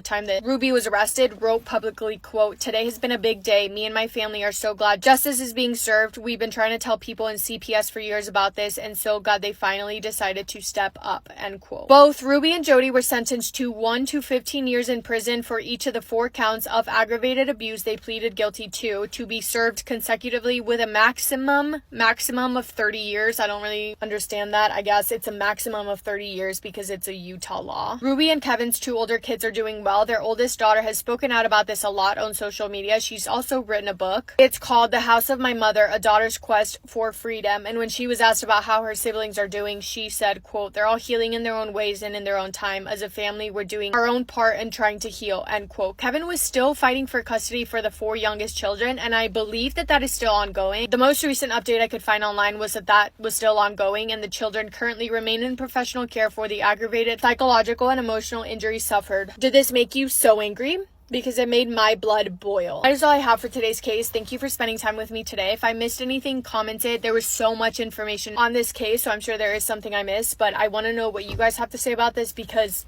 time that Ruby was arrested, wrote publicly, quote, "Today has been a big day. Me and my family are so glad justice is being served. We've been trying to tell people in CPS for years about this, and so glad they finally decided to step up," end quote. Both Ruby and Jody were sentenced to 1 to 15 years in prison for each of the 4 counts of aggravated abuse they pleaded guilty to be served consecutively with a maximum of 30 years. I don't really understand that. I guess it's a maximum of 30 years because it's a Utah law. Ruby and Kevin's 2 older kids are doing well. Their oldest daughter has spoken out about this a lot on social media. She's also written a book. It's called The House of My Mother, A Daughter's Quest for Freedom. And when she was asked about how her siblings are doing, she said, quote, "They're all healing in their own ways and in their own time. As a family, we're doing our own part and trying to heal," end quote. Kevin was still fighting for custody for the 4 youngest children, and I believe that is still ongoing. The most recent update I could find online was that was still ongoing, and the children currently remain in professional care for the aggravated psychological and emotional injuries suffered. Did this make you so angry? Because it made my blood boil. That is all I have for today's case. Thank you for spending time with me today. If I missed anything, comment it. There was so much information on this case, so I'm sure there is something I missed, but I want to know what you guys have to say about this, because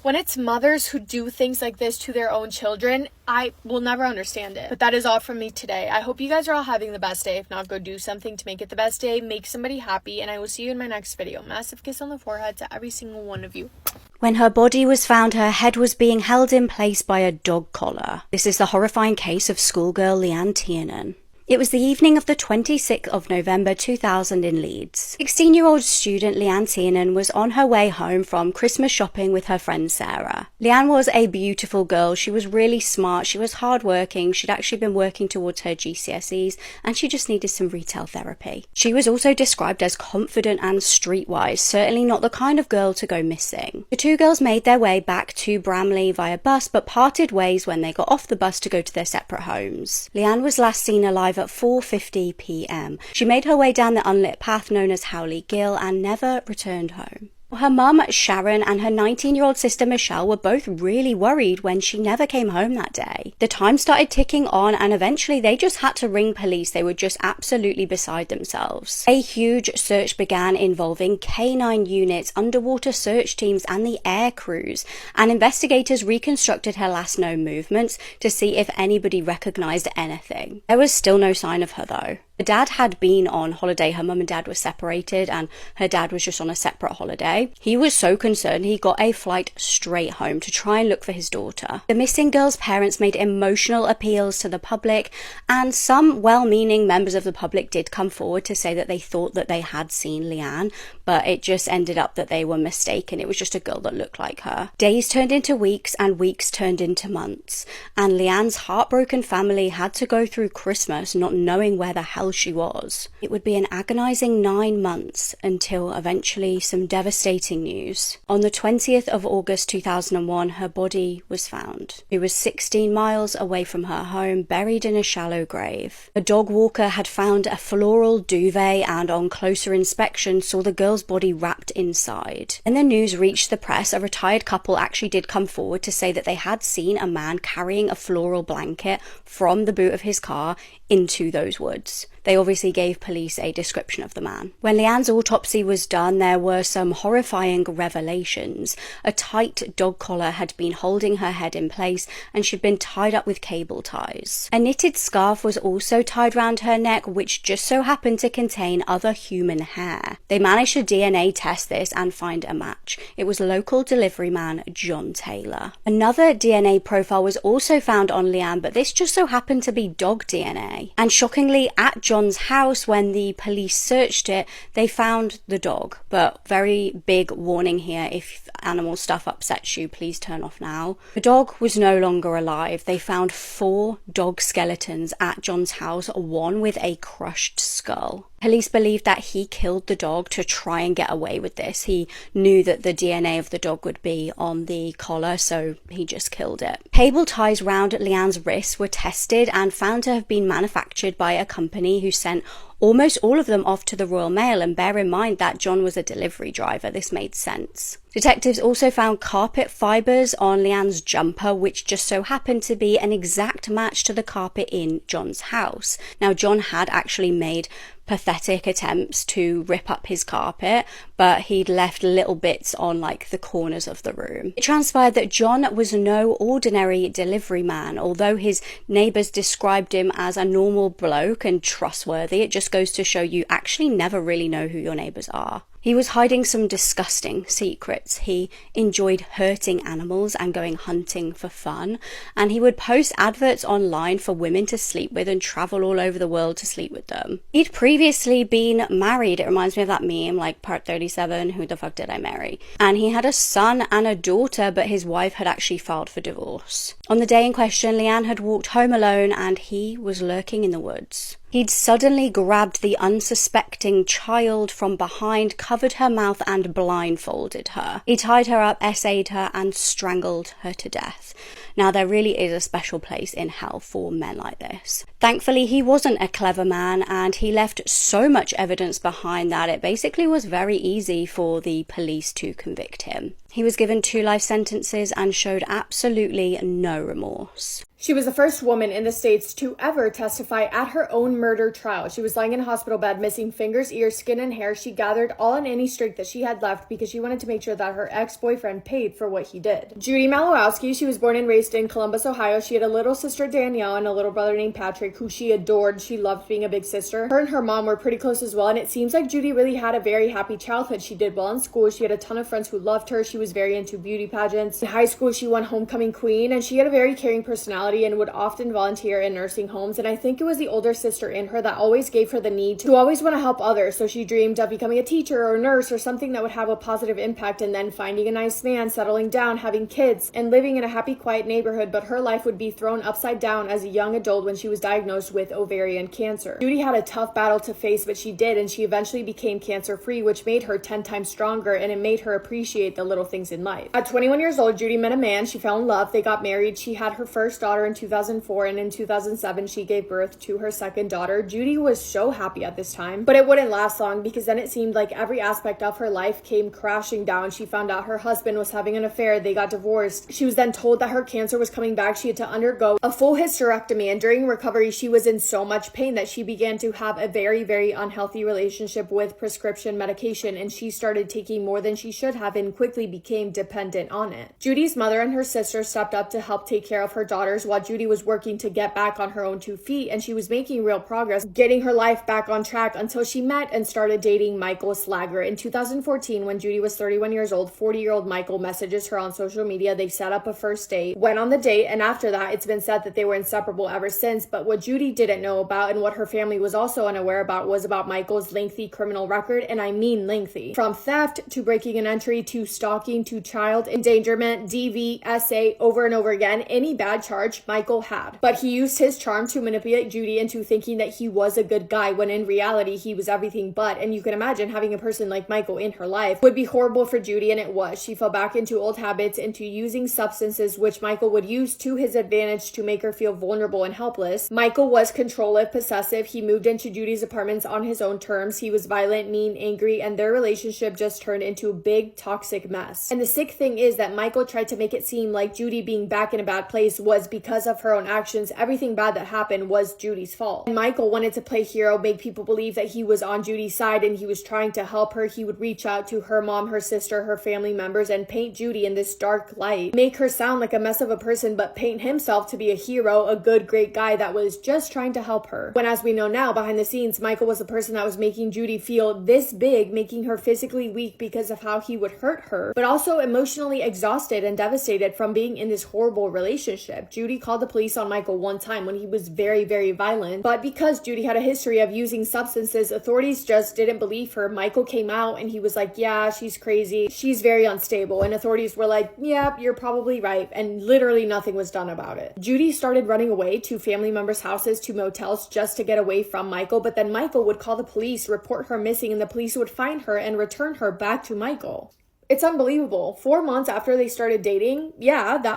when it's mothers who do things like this to their own children, I will never understand it. But that is all from me today. I hope you guys are all having the best day. If not, go do something to make it the best day. Make somebody happy, and I will see you in my next video. Massive kiss on the forehead to every single one of you. When her body was found, her head was being held in place by a dog collar. This is the horrifying case of schoolgirl Leanne Tiernan. It was the evening of the 26th of November 2000 in Leeds. 16-year-old student Leanne Tiernan was on her way home from Christmas shopping with her friend Sarah. Leanne was a beautiful girl. She was really smart. She was hardworking. She'd actually been working towards her GCSEs, and she just needed some retail therapy. She was also described as confident and streetwise, certainly not the kind of girl to go missing. The 2 girls made their way back to Bramley via bus, but parted ways when they got off the bus to go to their separate homes. Leanne was last seen alive at 4:50 p.m. She made her way down the unlit path known as Howley Gill and never returned home. Her mum, Sharon, and her 19-year-old sister, Michelle, were both really worried when she never came home that day. The time started ticking on, and eventually they just had to ring police. They were just absolutely beside themselves. A huge search began involving K9 units, underwater search teams, and the air crews, and investigators reconstructed her last known movements to see if anybody recognized anything. There was still no sign of her, though. Her dad had been on holiday. Her mum and dad were separated and her dad was just on a separate holiday. He was so concerned he got a flight straight home to try and look for his daughter. The missing girl's parents made emotional appeals to the public, and some well-meaning members of the public did come forward to say that they thought that they had seen Leanne, but it just ended up that they were mistaken. It was just a girl that looked like her. Days turned into weeks and weeks turned into months, and Leanne's heartbroken family had to go through Christmas not knowing where the hell she was. It would be an agonizing 9 months until eventually some devastating news. On the 20th of August 2001, her body was found. It was 16 miles away from her home, buried in a shallow grave. A dog walker had found a floral duvet and on closer inspection saw the girl's body wrapped inside. When the news reached the press, a retired couple actually did come forward to say that they had seen a man carrying a floral blanket from the boot of his car into those woods. They obviously gave police a description of the man. When Leanne's autopsy was done, there were some horrifying revelations. A tight dog collar had been holding her head in place and she'd been tied up with cable ties. A knitted scarf was also tied round her neck, which just so happened to contain other human hair. They managed to DNA test this and find a match. It was local delivery man John Taylor. Another DNA profile was also found on Leanne, but this just so happened to be dog DNA. And shockingly, at John's house, when the police searched it, they found the dog. But very big warning here, if animal stuff upsets you, please turn off now. The dog was no longer alive. They found 4 dog skeletons at John's house, one with a crushed skull. Police believed that he killed the dog to try and get away with this. He knew that the DNA of the dog would be on the collar, so he just killed it. Cable ties round Leanne's wrists were tested and found to have been manufactured by a company who sent almost all of them off to the Royal Mail, and bear in mind that John was a delivery driver. This made sense. Detectives also found carpet fibres on Leanne's jumper, which just so happened to be an exact match to the carpet in John's house. Now, John had actually made pathetic attempts to rip up his carpet, but he'd left little bits on like the corners of the room. It transpired that John was no ordinary delivery man. Although his neighbours described him as a normal bloke and trustworthy, it just goes to show you actually never really know who your neighbours are. He was hiding some disgusting secrets. He enjoyed hurting animals and going hunting for fun, and he would post adverts online for women to sleep with and travel all over the world to sleep with them. He'd previously been married. It reminds me of that meme, like Part 37, who the fuck did I marry? And he had a son and a daughter, but his wife had actually filed for divorce. On the day in question, Leanne had walked home alone and he was lurking in the woods. He'd suddenly grabbed the unsuspecting child from behind, covered her mouth and blindfolded her. He tied her up, essayed her and strangled her to death. Now, there really is a special place in hell for men like this. Thankfully, he wasn't a clever man and he left so much evidence behind that it basically was very easy for the police to convict him. He was given 2 life sentences and showed absolutely no remorse. She was the first woman in the States to ever testify at her own murder trial. She was lying in a hospital bed, missing fingers, ears, skin, and hair. She gathered all and any strength that she had left because she wanted to make sure that her ex-boyfriend paid for what he did. Judy Malowowski, she was born and raised in Columbus, Ohio. She had a little sister, Danielle, and a little brother named Patrick, who she adored. She loved being a big sister. Her and her mom were pretty close as well, and it seems like Judy really had a very happy childhood. She did well in school. She had a ton of friends who loved her. She was very into beauty pageants. In high school, she won homecoming queen, and she had a very caring personality and would often volunteer in nursing homes. And I think it was the older sister in her that always gave her the need to always want to help others. So she dreamed of becoming a teacher or a nurse or something that would have a positive impact, and then finding a nice man, settling down, having kids, and living in a happy, quiet neighborhood. But her life would be thrown upside down as a young adult when she was diagnosed with ovarian cancer. Judy had a tough battle to face, but she did, and she eventually became cancer-free, which made her 10 times stronger, and it made her appreciate the little things in life. At 21 years old, Judy met a man. She fell in love. They got married. She had her first daughter in 2004, and in 2007, she gave birth to her second daughter. Judy was so happy at this time, but it wouldn't last long because then it seemed like every aspect of her life came crashing down. She found out her husband was having an affair. They got divorced. She was then told that her cancer was coming back. She had to undergo a full hysterectomy, and during recovery, she was in so much pain that she began to have a very, very unhealthy relationship with prescription medication, and she started taking more than she should have and quickly became became dependent on it. Judy's mother and her sister stepped up to help take care of her daughters while Judy was working to get back on her own 2 feet, and she was making real progress, getting her life back on track until she met and started dating Michael Slager. In 2014, when Judy was 31 years old, 40-year-old Michael messages her on social media. They set up a first date, went on the date, and after that, it's been said that they were inseparable ever since. But what Judy didn't know about, and what her family was also unaware about, was about Michael's lengthy criminal record, and I mean lengthy. From theft to breaking an entry to stalking to child endangerment, DV, SA, over and over again, any bad charge Michael had. But he used his charm to manipulate Judy into thinking that he was a good guy, when in reality he was everything but. And you can imagine having a person like Michael in her life would be horrible for Judy, and it was. She fell back into old habits, into using substances which Michael would use to his advantage to make her feel vulnerable and helpless. Michael was controlling, possessive. He moved into Judy's apartments on his own terms. He was violent, mean, angry, and their relationship just turned into a big toxic mess. And the sick thing is that Michael tried to make it seem like Judy being back in a bad place was because of her own actions. Everything bad that happened was Judy's fault. And Michael wanted to play hero, make people believe that he was on Judy's side and he was trying to help her. He would reach out to her mom, her sister, her family members, and paint Judy in this dark light, make her sound like a mess of a person, but paint himself to be a hero, a good, great guy that was just trying to help her. When, as we know now, behind the scenes, Michael was the person that was making Judy feel this big, making her physically weak because of how he would hurt her, but also emotionally exhausted and devastated from being in this horrible relationship. Judy called the police on Michael one time when he was very, very violent, but because Judy had a history of using substances, authorities just didn't believe her. Michael came out and he was like, yeah, she's crazy, she's very unstable, and authorities were like, yeah, you're probably right, and literally nothing was done about it. Judy started running away to family members' houses, to motels, just to get away from Michael, but then Michael would call the police, report her missing, and the police would find her and return her back to Michael. It's unbelievable. 4 months after they started dating,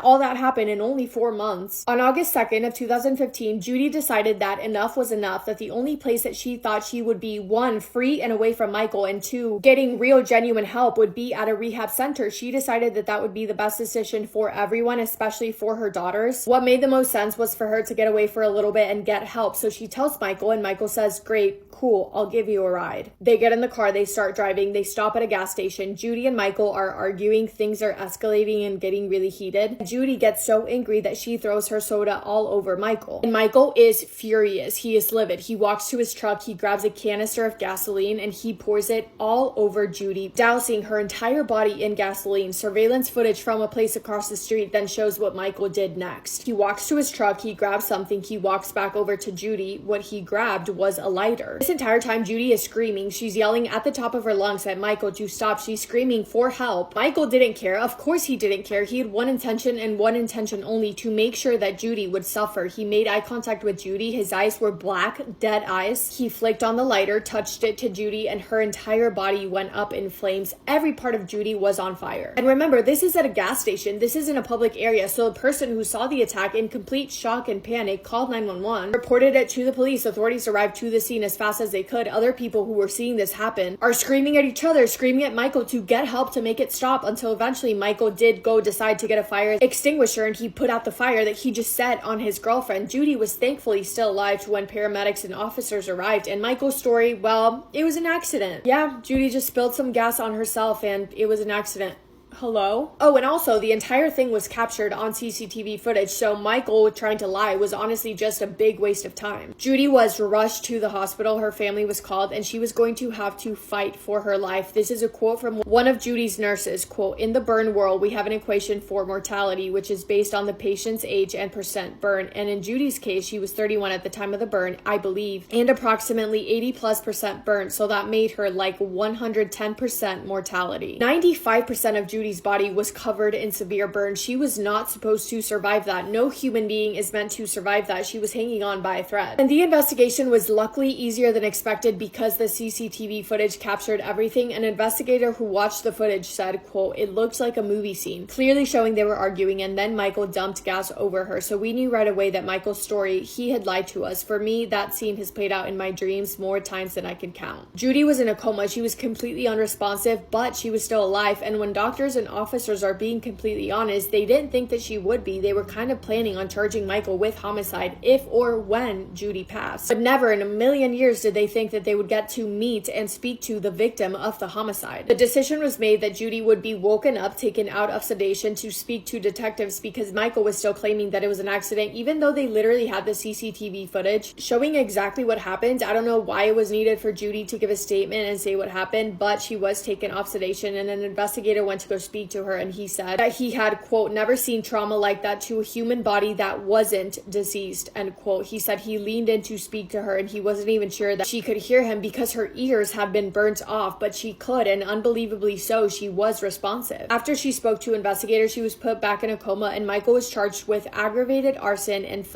all that happened in only 4 months. On August 2nd of 2015, Judy decided that enough was enough, that the only place that she thought she would be, 1, free and away from Michael, and 2, getting real genuine help would be at a rehab center. She decided that that would be the best decision for everyone, especially for her daughters. What made the most sense was for her to get away for a little bit and get help. So she tells Michael, and Michael says, great, cool, I'll give you a ride. They get in the car, they start driving, they stop at a gas station. Judy and Michael are arguing, things are escalating and getting really heated. Judy gets so angry that she throws her soda all over Michael. And Michael is furious. He is livid. He walks to his truck, he grabs a canister of gasoline, and he pours it all over Judy, dousing her entire body in gasoline. Surveillance footage from a place across the street then shows what Michael did next. He walks to his truck, he grabs something, he walks back over to Judy. What he grabbed was a lighter. This entire time, Judy is screaming. She's yelling at the top of her lungs at Michael to stop. She's screaming for help. Michael didn't care. Of course he didn't care. He had one intention and one intention only, to make sure that Judy would suffer. He made eye contact with Judy. His eyes were black, dead eyes. He flicked on the lighter, touched it to Judy, and her entire body went up in flames. Every part of Judy was on fire. And remember, this is at a gas station. This is in a public area. So the person who saw the attack, in complete shock and panic, called 911, reported it to the police. Authorities arrived to the scene as fast as they could. Other people who were seeing this happen are screaming at each other, screaming at Michael to get help, to make it stop, until eventually Michael did go decide to get a fire extinguisher, and he put out the fire that he just set on his girlfriend. Judy was thankfully still alive when paramedics and officers arrived, and Michael's story, well, it was an accident. Yeah, Judy just spilled some gas on herself and it was an accident. Hello? Oh, and also the entire thing was captured on CCTV footage, so Michael trying to lie was honestly just a big waste of time. Judy was rushed to the hospital, her family was called, and she was going to have to fight for her life. This is a quote from one of Judy's nurses, quote, "In the burn world, we have an equation for mortality, which is based on the patient's age and percent burn, and in Judy's case, she was 31 at the time of the burn, I believe, and approximately 80+% burn, so that made her like 110% mortality. 95% of Judy's body was covered in severe burns. She was not supposed to survive that. No human being is meant to survive that. She was hanging on by a thread. And the investigation was luckily easier than expected because the CCTV footage captured everything. An investigator who watched the footage said, quote, "It looked like a movie scene, clearly showing they were arguing, and then Michael dumped gas over her. So we knew right away that Michael's story, he had lied to us. For me, that scene has played out in my dreams more times than I can count." Judy was in a coma. She was completely unresponsive, but she was still alive. And when doctors prosecutors and officers are being completely honest, they didn't think that she would be. They were kind of planning on charging Michael with homicide if or when Judy passed. But never in a million years did they think that they would get to meet and speak to the victim of the homicide. The decision was made that Judy would be woken up, taken out of sedation to speak to detectives because Michael was still claiming that it was an accident, even though they literally had the CCTV footage showing exactly what happened. I don't know why it was needed for Judy to give a statement and say what happened, but she was taken off sedation, and an investigator went to go speak to her, and he said that he had, quote, never seen trauma like that to a human body that wasn't deceased, end quote. He said he leaned in to speak to her and he wasn't even sure that she could hear him because her ears had been burnt off, but she could, and unbelievably so, she was responsive. After she spoke to investigators, she was put back in a coma, and Michael was charged with aggravated arson and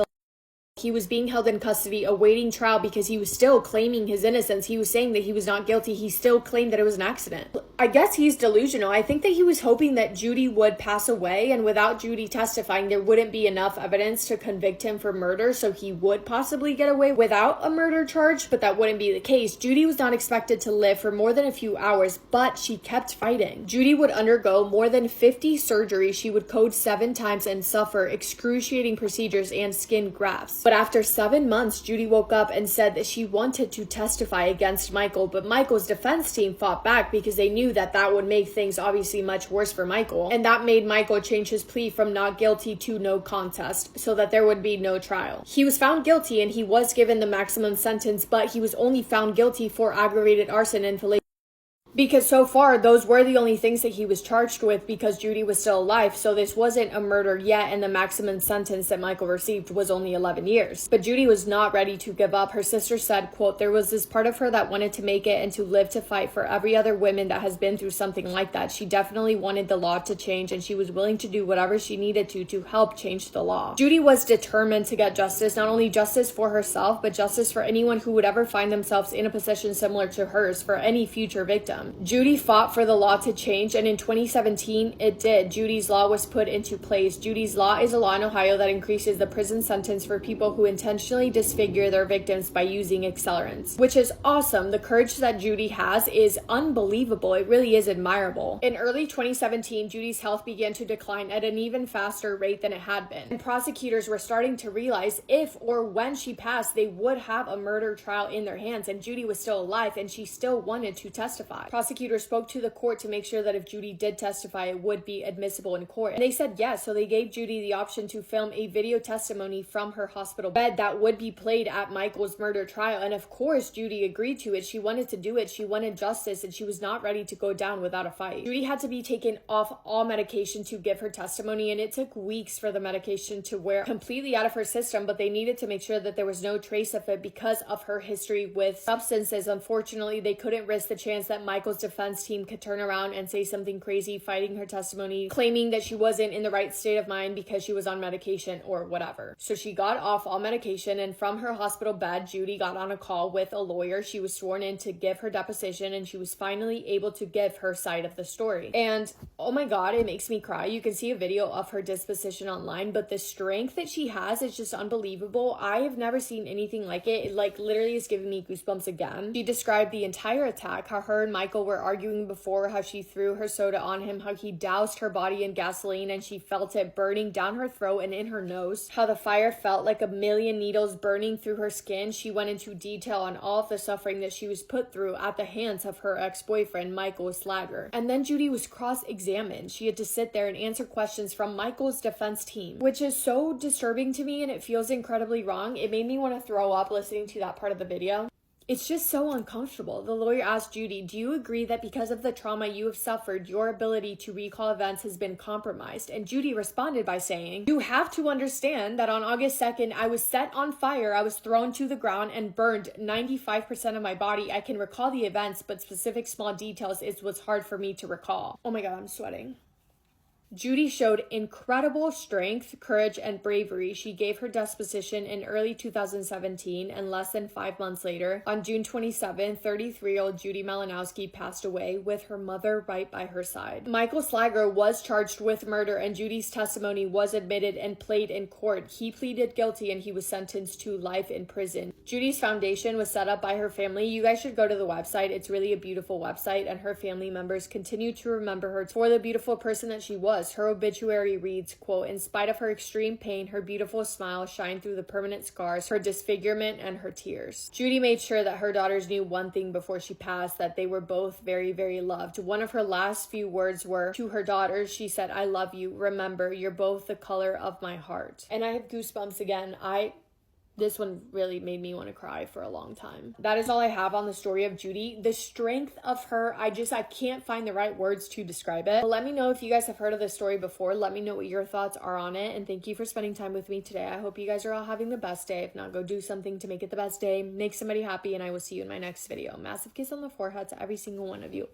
he was being held in custody awaiting trial because he was still claiming his innocence. He was saying that he was not guilty. He still claimed that it was an accident. I guess he's delusional. I think that he was hoping that Judy would pass away, and without Judy testifying, there wouldn't be enough evidence to convict him for murder, so he would possibly get away without a murder charge, but that wouldn't be the case. Judy was not expected to live for more than a few hours, but she kept fighting. Judy would undergo more than 50 surgeries. She would code 7 times and suffer excruciating procedures and skin grafts. But after 7 months, Judy woke up and said that she wanted to testify against Michael, but Michael's defense team fought back because they knew that that would make things obviously much worse for Michael, and that made Michael change his plea from not guilty to no contest so that there would be no trial. He was found guilty and he was given the maximum sentence, but he was only found guilty for aggravated arson and fellatio. Because so far, those were the only things that he was charged with because Judy was still alive, so this wasn't a murder yet, and the maximum sentence that Michael received was only 11 years. But Judy was not ready to give up. Her sister said, quote, there was this part of her that wanted to make it and to live to fight for every other woman that has been through something like that. She definitely wanted the law to change, and she was willing to do whatever she needed to help change the law. Judy was determined to get justice, not only justice for herself, but justice for anyone who would ever find themselves in a position similar to hers, for any future victim. Judy fought for the law to change, and in 2017, it did. Judy's law was put into place. Judy's law is a law in Ohio that increases the prison sentence for people who intentionally disfigure their victims by using accelerants, which is awesome. The courage that Judy has is unbelievable. It really is admirable. In early 2017, Judy's health began to decline at an even faster rate than it had been, and prosecutors were starting to realize if or when she passed, they would have a murder trial in their hands, and Judy was still alive, and she still wanted to testify. Prosecutors spoke to the court to make sure that if Judy did testify, it would be admissible in court. And they said yes, so they gave Judy the option to film a video testimony from her hospital bed that would be played at Michael's murder trial. And of course, Judy agreed to it. She wanted to do it. She wanted justice, and she was not ready to go down without a fight. Judy had to be taken off all medication to give her testimony, and it took weeks for the medication to wear completely out of her system, but they needed to make sure that there was no trace of it because of her history with substances. Unfortunately, they couldn't risk the chance that Michael's defense team could turn around and say something crazy, fighting her testimony, claiming that she wasn't in the right state of mind because she was on medication or whatever. So she got off all medication, and from her hospital bed, Judy got on a call with a lawyer. She was sworn in to give her deposition, and she was finally able to give her side of the story. And oh my god, it makes me cry. You can see a video of her disposition online, but the strength that she has is just unbelievable. I have never seen anything like it. It like literally is giving me goosebumps again. She described the entire attack, how her and Michael were arguing before, how she threw her soda on him, how he doused her body in gasoline and she felt it burning down her throat and in her nose, how the fire felt like 1,000,000 needles burning through her skin. She went into detail on all of the suffering that she was put through at the hands of her ex-boyfriend, Michael Slager. And then Judy was cross-examined. She had to sit there and answer questions from Michael's defense team, which is so disturbing to me, and it feels incredibly wrong. It made me want to throw up listening to that part of the video. It's just so uncomfortable. The lawyer asked Judy, do you agree that because of the trauma you have suffered, your ability to recall events has been compromised? And Judy responded by saying, you have to understand that on August 2nd, I was set on fire, I was thrown to the ground and burned 95% of my body. I can recall the events, but specific small details is what's hard for me to recall. Oh my god, I'm sweating. Judy showed incredible strength, courage, and bravery. She gave her deposition in early 2017, and less than 5 months later, on June 27, 33-year-old Judy Malinowski passed away with her mother right by her side. Michael Slager was charged with murder, and Judy's testimony was admitted and played in court. He pleaded guilty and he was sentenced to life in prison. Judy's foundation was set up by her family. You guys should go to the website. It's really a beautiful website, and her family members continue to remember her for the beautiful person that she was. Her obituary reads, quote, "In spite of her extreme pain, her beautiful smile shined through the permanent scars, her disfigurement, and her tears." Judy made sure that her daughters knew one thing before she passed, that they were both very, very loved. One of her last few words were to her daughters. She said, "I love you. Remember, you're both the color of my heart." And I have goosebumps again. This one really made me want to cry for a long time. That is all I have on the story of Judy. The strength of her, I can't find the right words to describe it. But let me know if you guys have heard of this story before. Let me know what your thoughts are on it. And thank you for spending time with me today. I hope you guys are all having the best day. If not, go do something to make it the best day. Make somebody happy, and I will see you in my next video. Massive kiss on the forehead to every single one of you.